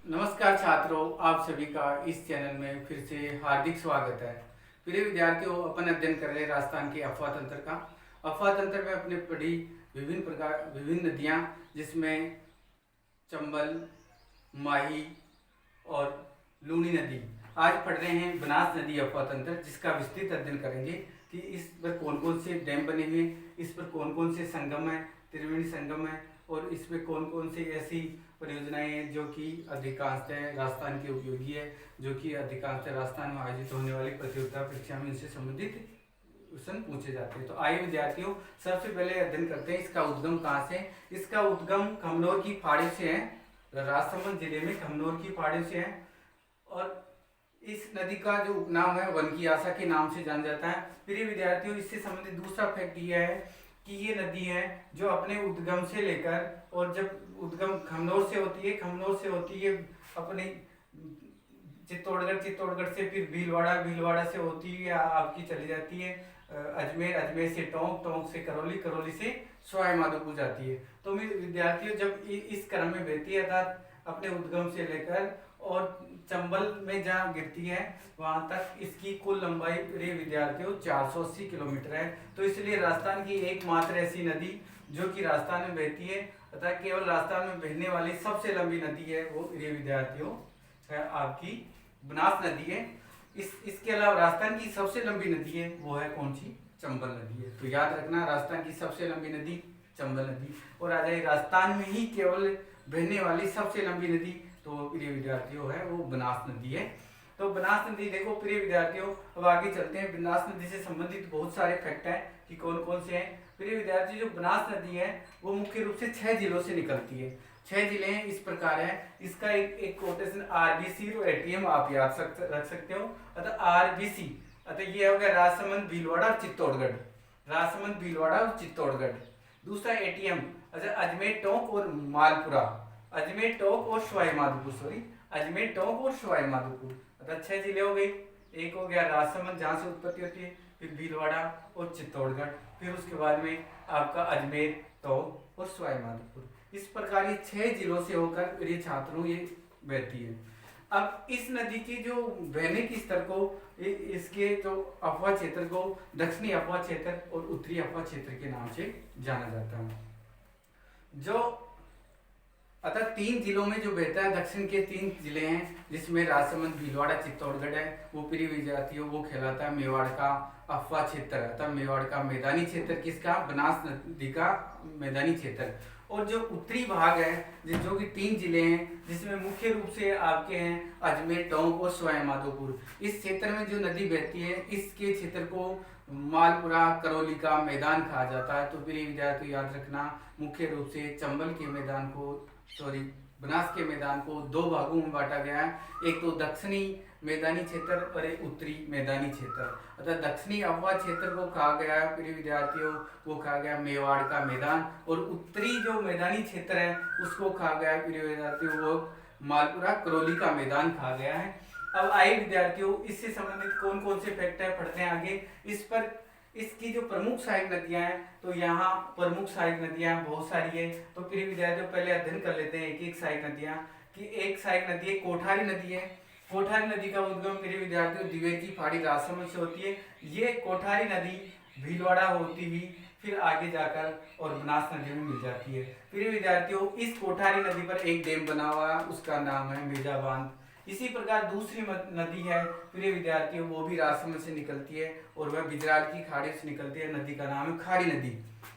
नमस्कार छात्रों, आप सभी का इस चैनल में फिर से हार्दिक स्वागत है। प्रिय विद्यार्थियों, अपन अध्ययन कर रहे हैं राजस्थान के अफवाह तंत्र का। अफवाह तंत्र में अपने पढ़ी विभिन्न नदियाँ, जिसमें चंबल, माही और लूनी नदी। आज पढ़ रहे हैं बनास नदी अफवाह तंत्र, जिसका विस्तृत अध्ययन करेंगे कि इस पर कौन कौन से डैम बने हुए हैं, इस पर कौन कौन से संगम है, त्रिवेणी संगम है, और इसमें कौन कौन सी ऐसी परियोजनाएं हैं जो कि अधिकांशतः राजस्थान के उपयोगी है, जो कि अधिकांशतः राजस्थान में आयोजित होने वाली प्रतियोगिता परीक्षा में इनसे संबंधित क्वेश्चन पूछे जाते हैं। तो आइए विद्यार्थियों, सबसे पहले अध्ययन करते हैं इसका उद्गम कहाँ से। इसका उद्गम खमनोर की पहाड़ी से है, राजसमंद जिले में खमनोर की पहाड़ी से है। और इस नदी का जो उपनाम है वन की आशा के नाम से जाना जाता है। प्रिय विद्यार्थियों, इससे संबंधित दूसरा फैक्ट यह है कि ये नदी है जो अपने उद्गम से लेकर, और जब उद्गम खमनोर से होती है अपने चित्तौड़गढ़ से फिर भीलवाड़ा से होती है आपकी चली जाती है अजमेर से टोंक से करौली से सवाई माधोपुर जाती है। तो विद्यार्थियों, जब इस क्रम में बहती है अर्थात अपने उद्गम से लेकर और चंबल में जहाँ गिरती है वहाँ तक इसकी कुल लंबाई प्रिय विद्यार्थियों 480 किलोमीटर है। तो इसलिए राजस्थान की एकमात्र ऐसी नदी जो कि राजस्थान में बहती है, अतः केवल राजस्थान में बहने वाली सबसे लंबी नदी है वो प्रिय विद्यार्थियों है आपकी बनास नदी है। इसके अलावा राजस्थान की सबसे लंबी नदी है वो है कौन सी? चंबल नदी है। तो याद रखना, राजस्थान की सबसे लंबी नदी चंबल नदी। और आ जाए राजस्थान में ही केवल बहने वाली सबसे लंबी नदी, तो प्रिय विद्यार्थियों है वो बनास नदी है। तो बनास नदी देखो प्रिय विद्यार्थियों, अब आगे चलते हैं। बनास नदी से संबंधित बहुत सारे फैक्ट हैं कि कौन कौन से हैं। प्रिय विद्यार्थी, जो बनास नदी है वो मुख्य रूप से 6 जिलों से निकलती है। 6 जिले हैं, इस प्रकार है। इसका एक कोटेशन आरबीसी और एटीएम आप याद रख सकते हो। अतः आरबीसी, अतः ये हो गया राजसमंद, भीलवाड़ा और चित्तौड़गढ़। राजसमंद, भीलवाड़ा और चित्तौड़गढ़। दूसरा एटीएम, अच्छा अजमेर, टोंक और मालपुरा। अजमेर, टोंक और सवाई माधोपुर, अजमेर, टोंक और सवाई माधोपुर। अतः 6 जिले हो गए। एक हो गया राजसमंद जहाँ से उत्पत्ति होती है, फिर भीलवाड़ा और चित्तौड़गढ़, फिर उसके बाद में आपका अजमेर, टोंक और सवाई माधोपुर। इस प्रकार ये 6 जिलों से होकर ये छात्रों ये बहती है। अब इस नदी की जो बहने की स्तर को, इसके जो अफवाह क्षेत्र को दक्षिणी अफवाह क्षेत्र और उत्तरी अफवाह क्षेत्र के नाम से जाना जाता है। जो अतः 3 जिलों में जो बहता है, दक्षिण के 3 जिले हैं जिसमें राजसमंद, भीलवाड़ा, चित्तौड़गढ़ है, वो प्रिय विद्यार्थियों वो कहलाता है मेवाड़ का अफवाह क्षेत्र। अतः मेवाड़ का मैदानी क्षेत्र किसका? बनास नदी का मैदानी क्षेत्र। और जो उत्तरी भाग है जो कि 3 जिले हैं, जिसमें मुख्य रूप से आपके हैं अजमेर, टोंक और सवाई माधोपुर। इस क्षेत्र में जो नदी बहती है, इसके क्षेत्र को मालपुरा करौली का मैदान कहा जाता है। तो प्रिय विद्यार्थी याद रखना, मुख्य रूप से चंबल के मैदान को, बनास के मैदान को 2 भागों में बांटा गया है। एक तो दक्षिणी मैदानी क्षेत्र और एक उत्तरी मैदानी क्षेत्र। अतः दक्षिणी अफवाह क्षेत्र को कहा गया है प्रिय विद्यार्थियों, वो कहा गया मेवाड़ का मैदान, और उत्तरी जो मैदानी क्षेत्र है उसको कहा गया है प्रिय विद्यार्थियों वो मालपुरा करौली का मैदान कहा गया है। अब आइए विद्यार्थियों, इससे संबंधित कौन कौन से फैक्ट है पढ़ते हैं आगे। इस पर इसकी जो प्रमुख सहायक नदियां हैं, तो यहाँ प्रमुख सहायक नदियां बहुत सारी है। तो प्रिय विद्यार्थियों पहले अध्ययन कर लेते हैं एक एक सहायक नदियां। कि एक सहायक नदी है कोठारी नदी है। कोठारी नदी का उद्गम प्रिय विद्यार्थियों दिवेर की पहाड़ी राजसमंद से होती है। ये कोठारी नदी भीलवाड़ा होती हुई फिर आगे जाकर और बनास नदी में मिल जाती है। प्रिय विद्यार्थियों, इस कोठारी नदी पर एक डैम बना हुआ है, उसका नाम है मेजा बांध। इसी प्रकार दूसरी नदी है प्रिय विद्यार्थियों, वो भी राजसमंद से निकलती है और वह बिजराल की खाड़ी से निकलती है। नदी का नाम है खाड़ी नदी।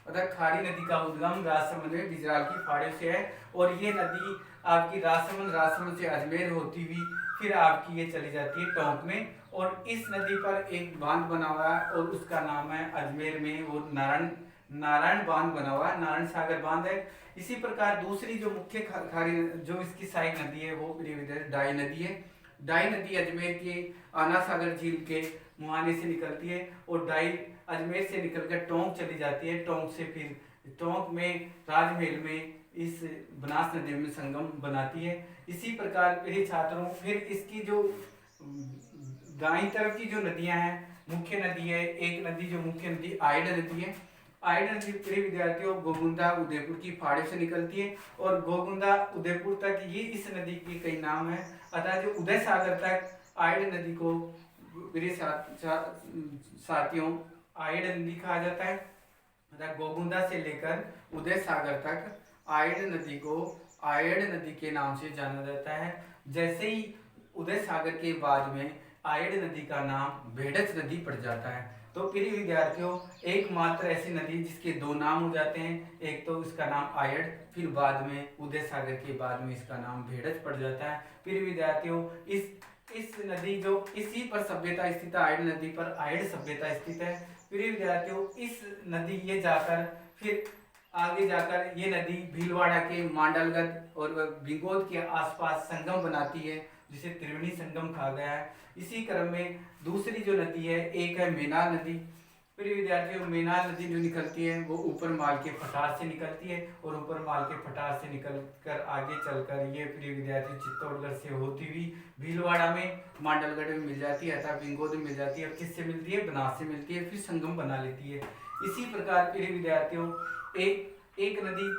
अतः खाड़ी नदी का उद्गम राजसमंद में बिजराल की खाड़ी से है। और ये नदी आपकी राजसमंद से अजमेर होती हुई फिर आपकी ये चली जाती है टोंक में। और इस नदी पर एक बांध बना हुआ है और उसका नाम है अजमेर में वो नारायण बांध बना हुआ है, नारायण सागर बांध है। इसी प्रकार दूसरी जो मुख्य खाड़ी जो इसकी सहायक नदी है वो प्रिय विद्यार्थी डाई नदी है। डाई नदी अजमेर के आना सागर झील के मुहाने से निकलती है और डाई अजमेर से निकलकर टोंक चली जाती है। टोंक से फिर टोंक में राजमहल में इस बनास नदी में संगम बनाती है। इसी प्रकार प्रिय छात्रों, फिर इसकी जो दाईं तरफ की जो नदियां हैं, मुख्य नदी है, एक नदी जो मुख्य नदी आयड नदी है। आयड नदी प्रिय विद्यार्थियों गोगुंदा उदयपुर की फाड़े से निकलती है और गोगुंदा उदयपुर तक ये इस नदी के कई नाम है। अतः जो उदय सागर तक आयड नदी को प्रिय साथियों आयड नदी कहा जाता है। अतः गोगुंदा से लेकर उदय सागर तक आयड नदी को आयड नदी के नाम से जाना जाता है। जैसे ही उदय सागर के बाद में आयड नदी का नाम भेड़च नदी पड़ जाता है। तो प्रिय विद्यार्थियों एकमात्र ऐसी नदी जिसके दो नाम हो जाते हैं, एक तो इसका नाम आयड, फिर बाद में उदय सागर के बाद में इसका नाम भेड़च पड़ जाता है। प्रिय विद्यार्थियों इस नदी जो इसी पर सभ्यता स्थित है, आयड नदी पर आयड सभ्यता स्थित है। प्रिय विद्यार्थियों इस नदी ये जाकर फिर आगे जाकर ये नदी भीलवाड़ा के मांडलगढ़ और बिंगोद के आसपास संगम बनाती है, जिसे त्रिवेणी संगम कहा गया है। इसी क्रम में दूसरी जो नदी है एक है मेनाल नदी। प्रिय विद्यार्थियों मेनाल नदी जो निकलती है वो ऊपर माल के पठार से निकलती है और ऊपर माल के पठार से निकल कर आगे चलकर ये प्रिय विद्यार्थी चित्तौड़गढ़ से होती हुई भीलवाड़ा में मांडलगढ़ में मिल जाती है, अर्थात बिंगोद में मिल जाती है और किससे मिलती है, बनास से मिलती है, फिर संगम बना लेती है। इसी प्रकार प्रिय विद्यार्थियों एक नदी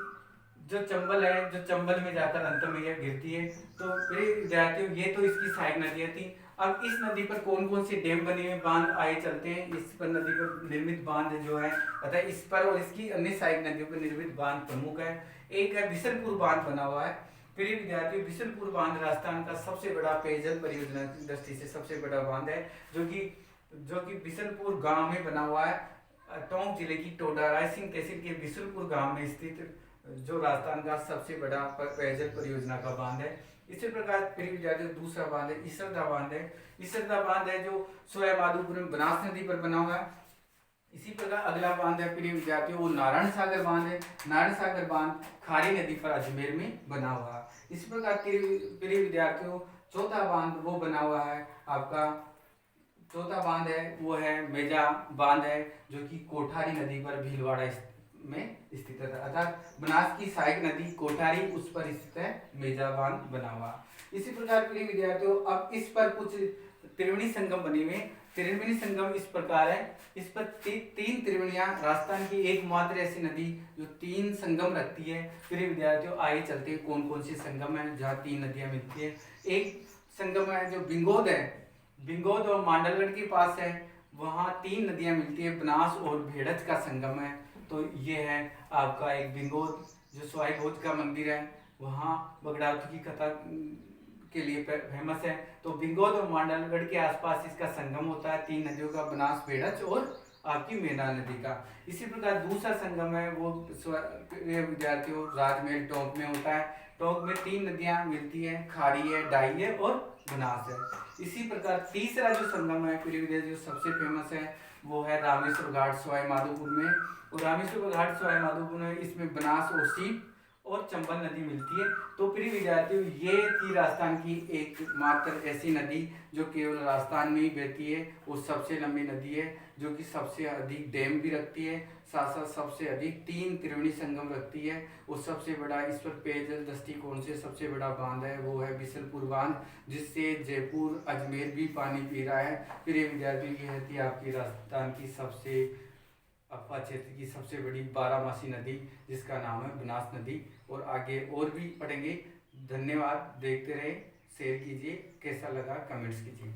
जो चंबल है, जो चंबल में जाकर अंत में यह गिरती है। तो प्रिय विद्यार्थियों ये तो इसकी सहायक नदियां थी। अब इस नदी पर कौन कौन से डैम बने हुए, बांध आए चलते हैं। इस पर नदी पर निर्मित बांध जो है अतः इस पर और इसकी अन्य सहायक नदियों पर निर्मित बांध प्रमुख है। एक है बिशनपुर बांध बना हुआ है। प्रिय विद्यार्थियों बिशनपुर बांध राजस्थान का सबसे बड़ा पेयजल परियोजना की दृष्टि से सबसे बड़ा बांध है, जो कि बिशनपुर गांव में बना हुआ है। टोंक जिले की टोडा रायसिंह तहसील के बिशनपुर गांव में स्थित जो राजस्थान का सबसे बड़ा पेयजल परियोजना का बांध है। इसी प्रकार प्रिय विद्यार्थियों दूसरा बांध है इसरदा बांध है। इसरदा बांध है जो सवाई माधोपुर में बनास नदी पर बना हुआ है। इसी प्रकार अगला बांध है प्रिय विद्यार्थियों वो नारायण सागर बांध है। नारायण सागर बांध खारी नदी पर अजमेर में बना हुआ है। इसी प्रकार प्रिय विद्यार्थियों चौथा बांध वो बना हुआ है आपका, चौथा बांध है वो है मेजा बांध है, जो कि कोठारी नदी पर भीलवाड़ा में स्थित है। अर्थात बनास की सहायक नदी कोठारी उस पर स्थित है, मेजा बांध बना हुआ। इसी प्रकार प्रिय विद्यार्थियों अब इस पर कुछ त्रिवेणी संगम बने हुए। त्रिवेणी संगम इस प्रकार है, इस पर तीन त्रिवेणियां, राजस्थान की एकमात्र ऐसी नदी जो तीन संगम रखती है। प्रिय विद्यार्थियों आगे चलते हैं कौन कौन सी संगम है जहाँ तीन नदियां मिलती है। एक संगम है जो बिंगोद है, बिंगोद और मांडलगढ़ के पास है, वहाँ तीन नदियां मिलती है, बनास और भेड़च का संगम है। तो ये है आपका एक बिंगोद जो सवाई भोज का मंदिर है, वहाँ बगड़ाउत की कथा के लिए फेमस है। तो बिंगोद और मांडलगढ़ के आसपास इसका संगम होता है, तीन नदियों का, बनास, भेड़च और आपकी मेनाल नदी का। इसी प्रकार दूसरा संगम है वो विद्यार्थियों राजमहल टोंक में होता है। टोंक में तीन नदियां मिलती हैं, खाड़ी है, डाई है और बनास है। इसी प्रकार तीसरा जो संगम है प्रिय विद्यार्थियों जो सबसे फेमस है वो है रामेश्वर घाट सवाई माधोपुर में। और रामेश्वर घाट सवाई माधोपुर में इसमें बनास और सीप और चंबल नदी मिलती है। तो प्रिय विद्यार्थियों ये थी राजस्थान की एकमात्र ऐसी नदी जो केवल राजस्थान में ही बहती है, वो सबसे लंबी नदी है, जो कि सबसे अधिक डैम भी रखती है, साथ साथ सबसे अधिक तीन त्रिवेणी संगम रखती है। और सबसे बड़ा इस पर पेयजल दृष्टिकोण से सबसे बड़ा बांध है वो है बिशनपुर बांध, जिससे जयपुर अजमेर भी पानी पी रहा है। प्रिय विद्यार्थियों ये थी आपकी राजस्थान की सबसे अफवा क्षेत्र की सबसे बड़ी बारहमासी नदी, जिसका नाम है बनास नदी। और आगे और भी पढ़ेंगे। धन्यवाद, देखते रहे, शेयर कीजिए, कैसा लगा कमेंट्स कीजिए।